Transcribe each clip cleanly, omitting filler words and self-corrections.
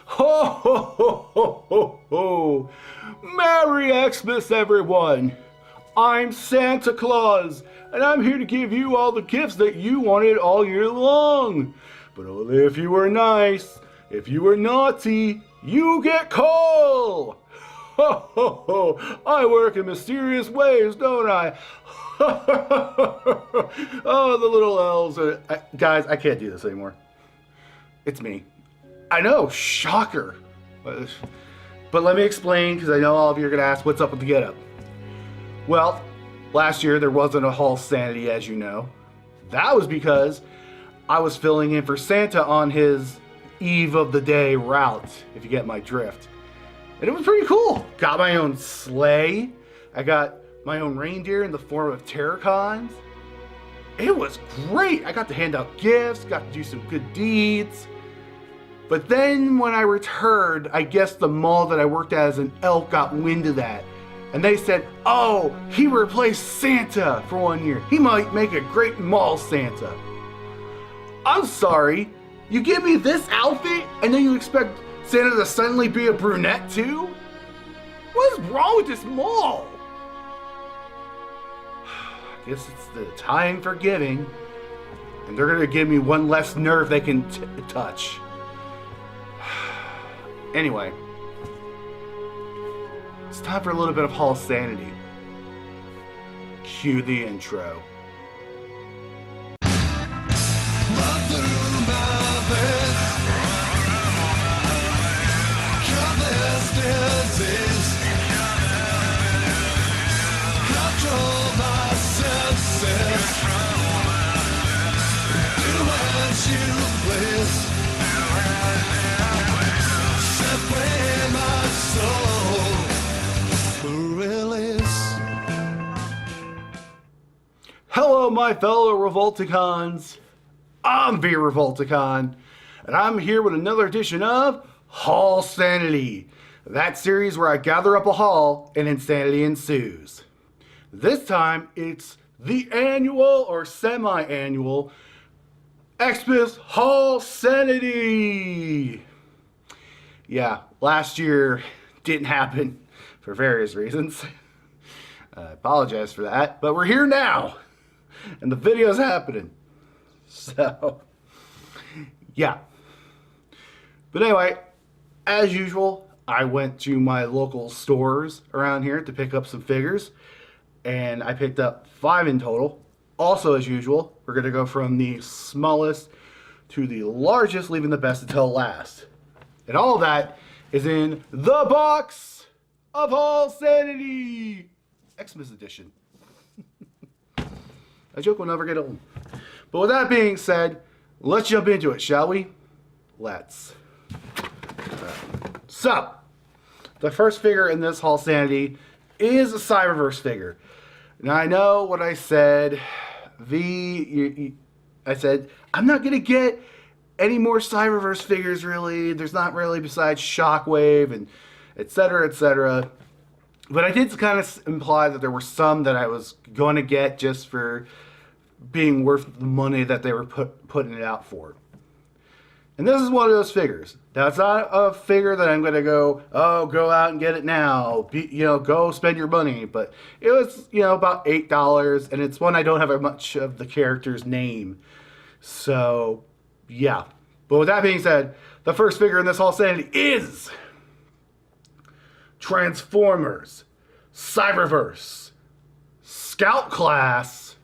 Ho ho ho ho ho ho! Merry Xmas, everyone! I'm Santa Claus, and I'm here to give you all the gifts that you wanted all year long. But only if you were nice. If you were naughty, you get coal! Ho ho ho! I work in mysterious ways, don't I? Oh, the little elves. Guys, I can't do this anymore. It's me. I know, shocker. But let me explain, because I know all of you are going to ask, what's up with the getup? Well, last year there wasn't a Haulsanity, as you know. That was because I was filling in for Santa on his Eve of the Day route, if you get my drift. And it was pretty cool. Got my own sleigh. I got my own reindeer in the form of Terracons. It was great. I got to hand out gifts, got to do some good deeds. But then when I returned, I guess the mall that I worked at as an elf got wind of that. And they said, oh, he replaced Santa for 1 year. He might make a great mall Santa. I'm sorry, you give me this outfit and then you expect Santa to suddenly be a brunette too? What is wrong with this mall? I guess it's the time for giving. And they're gonna give me one less nerve they can touch. Anyway, it's time for a little bit of Haulsanity. Cue the intro. Hello, my fellow Revolticons. I'm V-Revolticon, and I'm here with another edition of Haulsanity, that series where I gather up a haul and insanity ensues. This time, it's the annual or semi-annual Xmas Haulsanity. Yeah, last year didn't happen for various reasons. I apologize for that, but we're here now. And the video's happening. So, yeah. But anyway, as usual, I went to my local stores around here to pick up some figures. And I picked up 5 in total. Also, as usual, we're going to go from the smallest to the largest, leaving the best until last. And all of that is in the box of Haulsanity Xmas edition. A joke will never get old. But with that being said, let's jump into it, shall we? Let's. So, the first figure in this Haulsanity is a Cyberverse figure. Now, I know what I said. I said, I'm not going to get any more Cyberverse figures, really. There's not really, besides Shockwave and etc., etc. But I did kind of imply that there were some that I was going to get just for being worth the money that they were putting it out for. And this is one of those figures. Now, it's not a figure that I'm going to go out and get it now. Go spend your money. But it was, about $8. And it's one I don't have much of the character's name. So, yeah. But with that being said, the first figure in this Haulsanity is Transformers Cyberverse Scout Class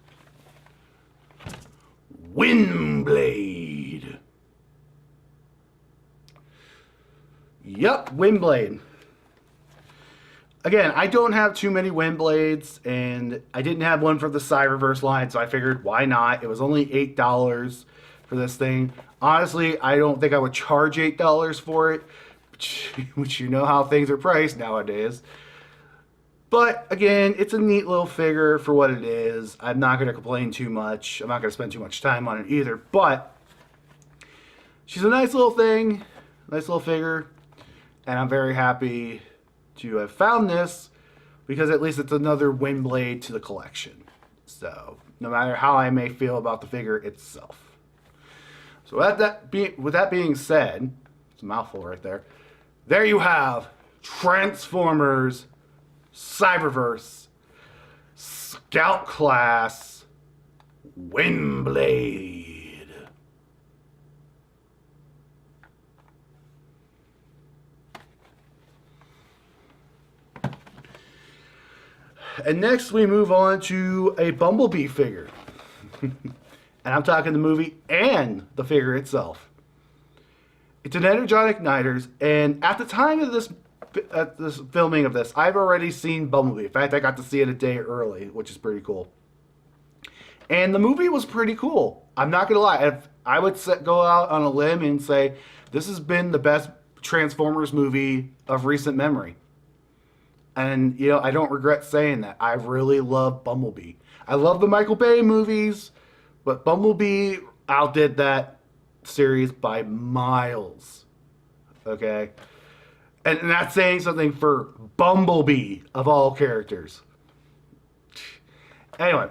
Windblade. Yep, Windblade. Again, I don't have too many Windblades, and I didn't have one for the Cyberverse line, so I figured, why not? It was only $8 for this thing. Honestly, I don't think I would charge $8 for it, which you know how things are priced nowadays. But again, it's a neat little figure for what it is. I'm not going to complain too much. I'm not going to spend too much time on it either. But she's a nice little thing, nice little figure. And I'm very happy to have found this because at least it's another Windblade to the collection. So no matter how I may feel about the figure itself. So with that being said, It's a mouthful right there. There you have Transformers, Cyberverse, Scout Class, Windblade. And next we move on to a Bumblebee figure. And I'm talking the movie and the figure itself. It's an Energon Igniters, and at the time of this filming of this, I've already seen Bumblebee. In fact, I got to see it a day early, which is pretty cool. And the movie was pretty cool. I'm not going to lie. If I would go out on a limb and say, this has been the best Transformers movie of recent memory. And, you know, I don't regret saying that. I really love Bumblebee. I love the Michael Bay movies, but Bumblebee outdid that series by miles. Okay? And that's saying something for Bumblebee of all characters. Anyway,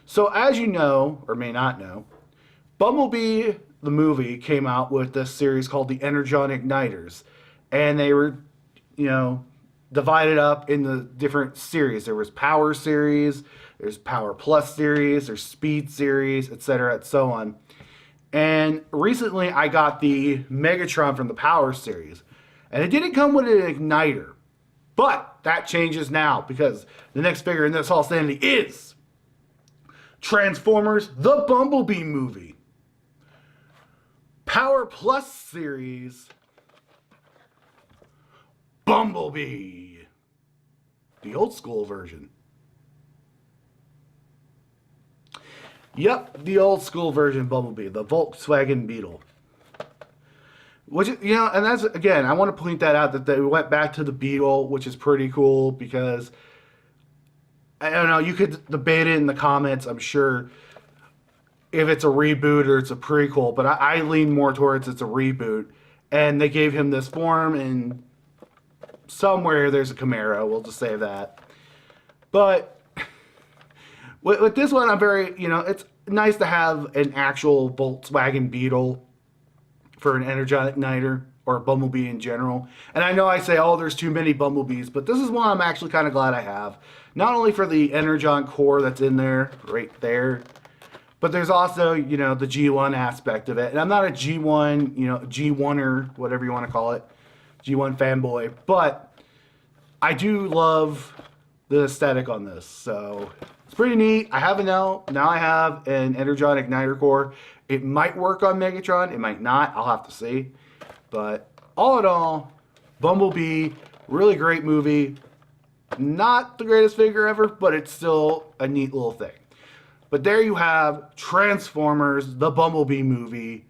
so as you know, or may not know, Bumblebee, the movie, came out with this series called the Energon Igniters. And they were, you know, divided up in the different series. There was Power series, there's Power Plus series, there's Speed series, etc., and so on. And recently I got the Megatron from the Power series. And it didn't come with an igniter. But that changes now because the next figure in this Haulsanity is Transformers the Bumblebee movie. Power Plus series Bumblebee. The old school version. Yep, the old school version Bumblebee, the Volkswagen Beetle. Which, you know, and that's, again, I want to point that out, that they went back to the Beetle, which is pretty cool, because, I don't know, you could debate it in the comments, I'm sure, if it's a reboot or it's a prequel, but I lean more towards it's a reboot. And they gave him this form, and somewhere there's a Camaro, we'll just say that. But with this one, I'm very, you know, it's nice to have an actual Volkswagen Beetle for an Energon Igniter, or a Bumblebee in general. And I know I say, oh, there's too many Bumblebees, but this is one I'm actually kind of glad I have. Not only for the Energon core that's in there, right there, but there's also, you know, the G1 aspect of it. And I'm not a G1, you know, G1er, whatever you want to call it, G1 fanboy, but I do love the aesthetic on this. So it's pretty neat. I have it now. Now I have an Energon Igniter core. It might work on Megatron. It might not. I'll have to see. But all in all, Bumblebee, really great movie. Not the greatest figure ever, but it's still a neat little thing. But there you have Transformers, the Bumblebee movie,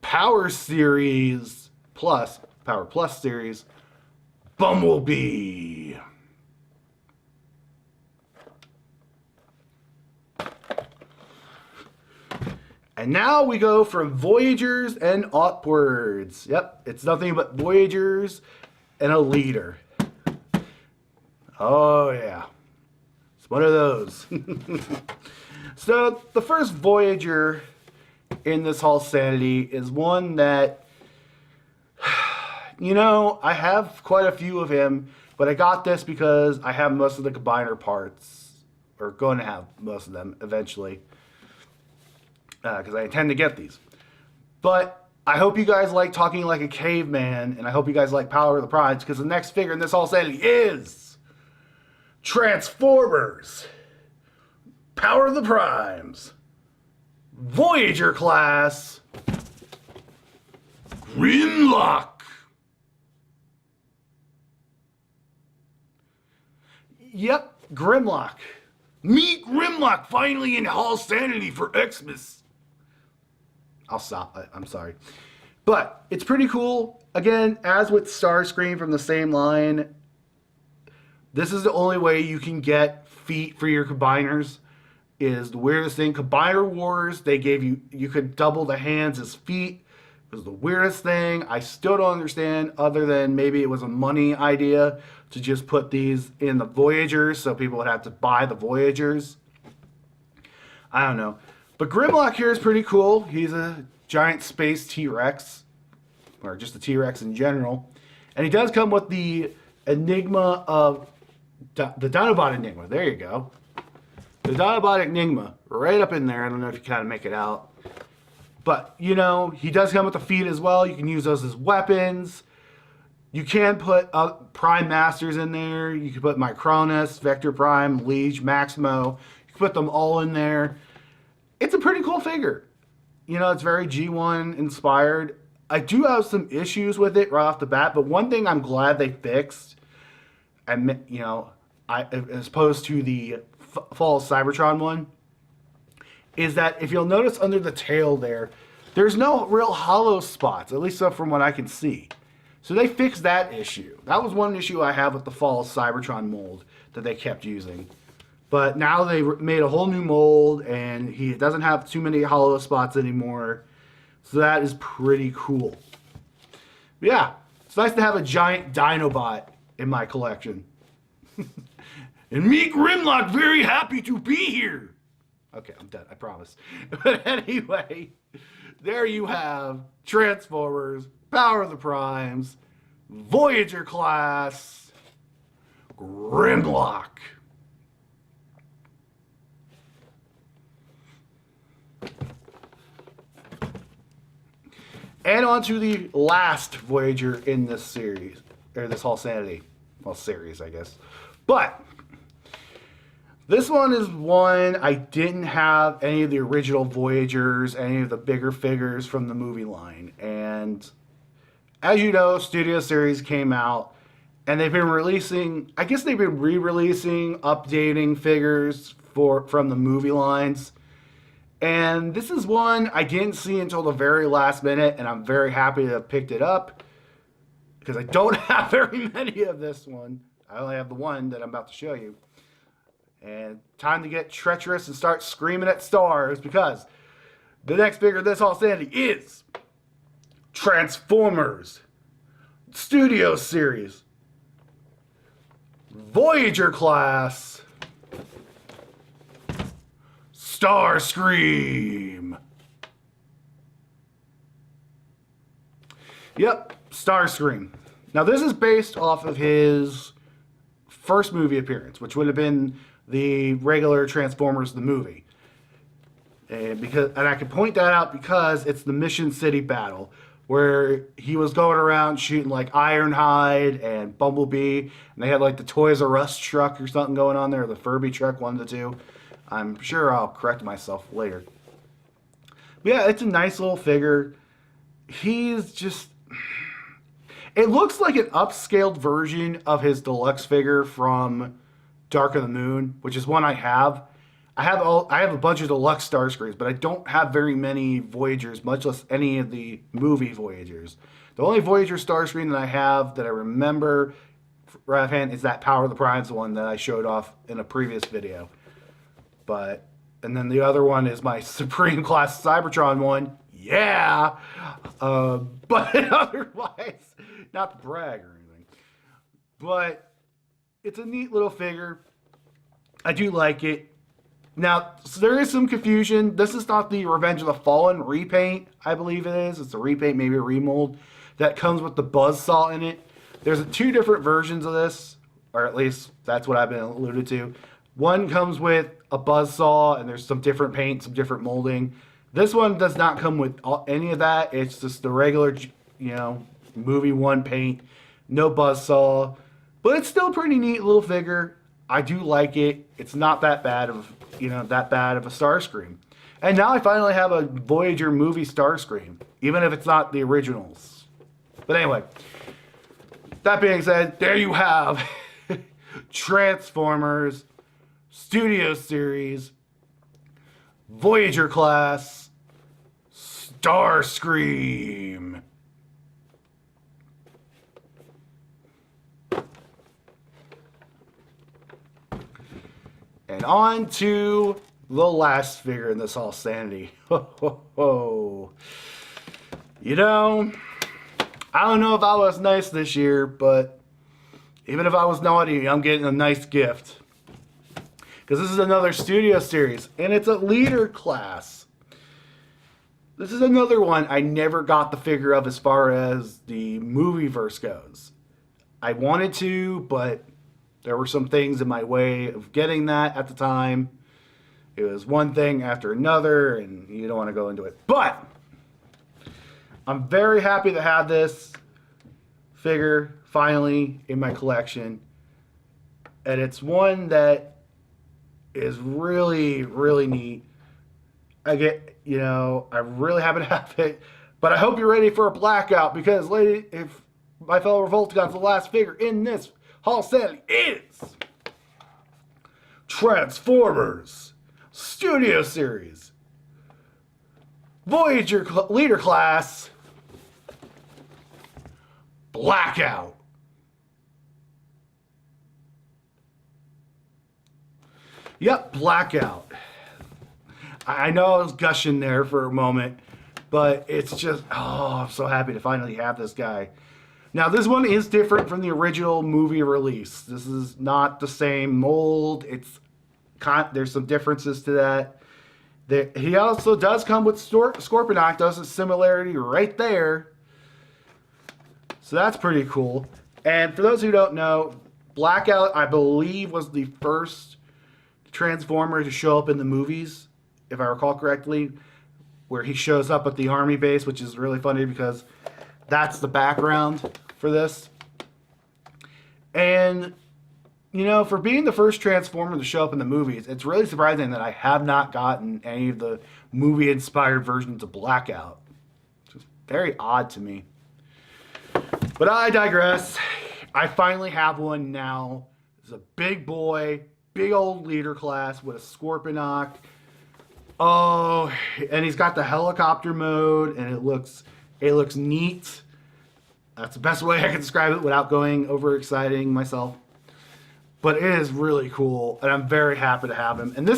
Power Series Plus, Power Plus Series, Bumblebee. And now we go from Voyagers and upwards. Yep, it's nothing but Voyagers and a leader. Oh yeah, it's one of those. So the first Voyager in this Haulsanity is one that, you know, I have quite a few of him, but I got this because I have most of the combiner parts, or going to have most of them eventually, because I intend to get these. But I hope you guys like Talking Like a Caveman, and I hope you guys like Power of the Primes, because the next figure in this Haulsanity is Transformers Power of the Primes Voyager Class Grimlock. Yep, Grimlock. Meet Grimlock finally in Haulsanity for Xmas. I'll stop. I'm sorry. But it's pretty cool. Again, as with Starscream from the same line, this is the only way you can get feet for your combiners. Is the weirdest thing. Combiner Wars, they gave you, you could double the hands as feet. It was the weirdest thing. I still don't understand, other than maybe it was a money idea to just put these in the Voyagers so people would have to buy the Voyagers. I don't know. But Grimlock here is pretty cool. He's a giant space T-Rex. or just the T-Rex in general. And he does come with the Enigma of... the Dinobot Enigma. There you go. The Dinobot Enigma. Right up in there. I don't know if you kind of make it out. But, you know, he does come with the feet as well. You can use those as weapons. You can put Prime Masters in there. You can put Micronus, Vector Prime, Liege, Maximo. You can put them all in there. It's a pretty cool figure. You know, it's very G1 inspired. I do have some issues with it right off the bat, but one thing I'm glad they fixed, and you know, as opposed to the Fall of Cybertron one, is that if you'll notice under the tail there's no real hollow spots, at least from what I can see. So they fixed that issue. That was one issue I have with the Fall of Cybertron mold that they kept using. But now they made a whole new mold, and he doesn't have too many hollow spots anymore. So that is pretty cool. But yeah, it's nice to have a giant Dinobot in my collection. And me, Grimlock, very happy to be here. Okay, I'm done, I promise. But anyway, there you have Transformers, Power of the Primes, Voyager class, Grimlock. And on to the last Voyager in this series, or this Haulsanity, well, series, I guess. But this one is one I didn't have any of the original Voyagers, any of the bigger figures from the movie line. And as you know, Studio Series came out, and they've been releasing, I guess they've been re-releasing, updating figures from the movie lines. And this is one I didn't see until the very last minute, and I'm very happy to have picked it up because I don't have very many of this one. I only have the one that I'm about to show you. And time to get treacherous and start screaming at stars, because the next figure of this Haulsanity is Transformers Studio Series Voyager class Starscream. Yep, Starscream. Now this is based off of his first movie appearance, which would have been the regular Transformers the movie. And I can point that out because it's the Mission City battle, where he was going around shooting like Ironhide and Bumblebee, and they had like the Toys R Us truck or something going on there, or the Furby truck, one of the two. I'm sure I'll correct myself later. But yeah, it's a nice little figure. He's just... It looks like an upscaled version of his deluxe figure from Dark of the Moon, which is one I have. I have a bunch of deluxe Starscreams, but I don't have very many Voyagers, much less any of the movie Voyagers. The only Voyager Starscream that I have that I remember right offhand is that Power of the Primes one that I showed off in a previous video. And then the other one is my Supreme Class Cybertron one. Yeah! But otherwise, not to brag or anything. But it's a neat little figure. I do like it. Now, so there is some confusion. This is not the Revenge of the Fallen repaint, I believe it is. It's a repaint, maybe a remold, that comes with the buzzsaw in it. There's two different versions of this, or at least that's what I've been alluded to. One comes with a buzzsaw, and there's some different paint, some different molding. This one does not come with any of that. It's just the regular, you know, movie one paint, no buzzsaw. But it's still a pretty neat little figure. I do like it. It's not that bad of, that bad of a Starscream. And now I finally have a Voyager movie Starscream, even if it's not the originals. But anyway, that being said, there you have Transformers Studio Series Voyager class Starscream. And on to the last figure in this Haulsanity. You know, I don't know if I was nice this year, but even if I was naughty, I'm getting a nice gift. Because this is another Studio Series, and it's a leader class. This is another one I never got the figure of as far as the movie verse goes. I wanted to, but there were some things in my way of getting that at the time. It was one thing after another, and you don't want to go into it. But I'm very happy to have this figure finally in my collection. And it's one that is really, really neat. I'm really happy to have it. But I hope you're ready for a blackout, because, lady, if my fellow Revolticons, the last figure in this Haulsanity is Transformers Studio Series Voyager Leader Class Blackout. Yep, Blackout. I know I was gushing there for a moment, but it's just, I'm so happy to finally have this guy. Now, this one is different from the original movie release. This is not the same mold. There's some differences to that. He also does come with Scorponok. There's a similarity right there. So that's pretty cool. And for those who don't know, Blackout, I believe, was the first Transformer to show up in the movies, if I recall correctly, where he shows up at the army base, which is really funny because that's the background for this. And, for being the first Transformer to show up in the movies, it's really surprising that I have not gotten any of the movie-inspired versions of Blackout. It's just very odd to me. But I digress. I finally have one now. It's a big boy, big old leader class with a Scorponok. Oh, and he's got the helicopter mode, and it looks neat. That's the best way I can describe it without going overexciting myself. But it is really cool, and I'm very happy to have him. And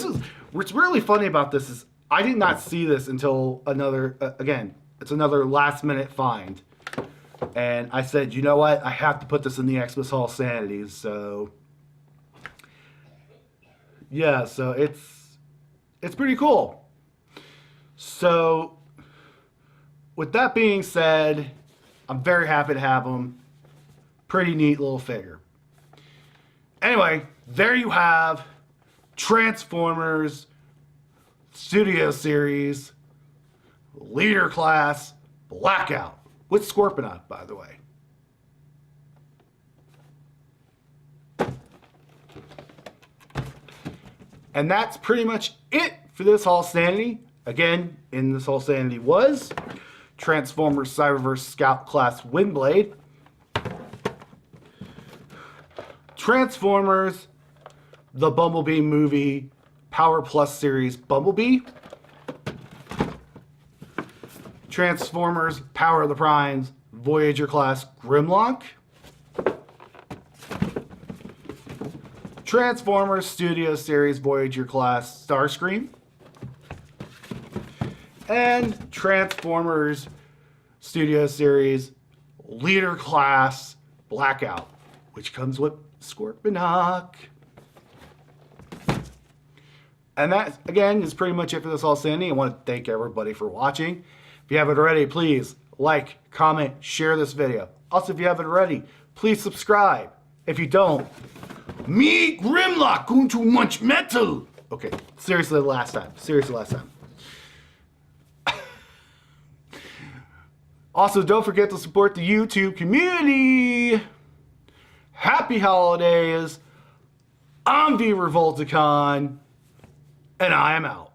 what's really funny about this is I did not see this until it's another last minute find. And I said, you know what? I have to put this in the Xmas Haulsanity. So, yeah, so it's pretty cool. So, with that being said, I'm very happy to have him. Pretty neat little figure. Anyway, there you have Transformers Studio Series Leader Class Blackout with Scorponok, by the way. And that's pretty much it for this Haulsanity. Again, in this Haulsanity was Transformers Cyberverse Scout Class Windblade, Transformers The Bumblebee Movie Power Plus Series Bumblebee, Transformers Power of the Primes Voyager Class Grimlock, Transformers Studio Series Voyager Class Starscream, and Transformers Studio Series Leader Class Blackout, which comes with Scorponok. And that, again, is pretty much it for this Haulsanity. I want to thank everybody for watching. If you haven't already, please like, comment, share this video. Also, if you haven't already, please subscribe. If you don't, me, Grimlock, going too much metal. Okay, seriously, last time. Also, don't forget to support the YouTube community. Happy holidays. I'm V-Revolticon, and I am out.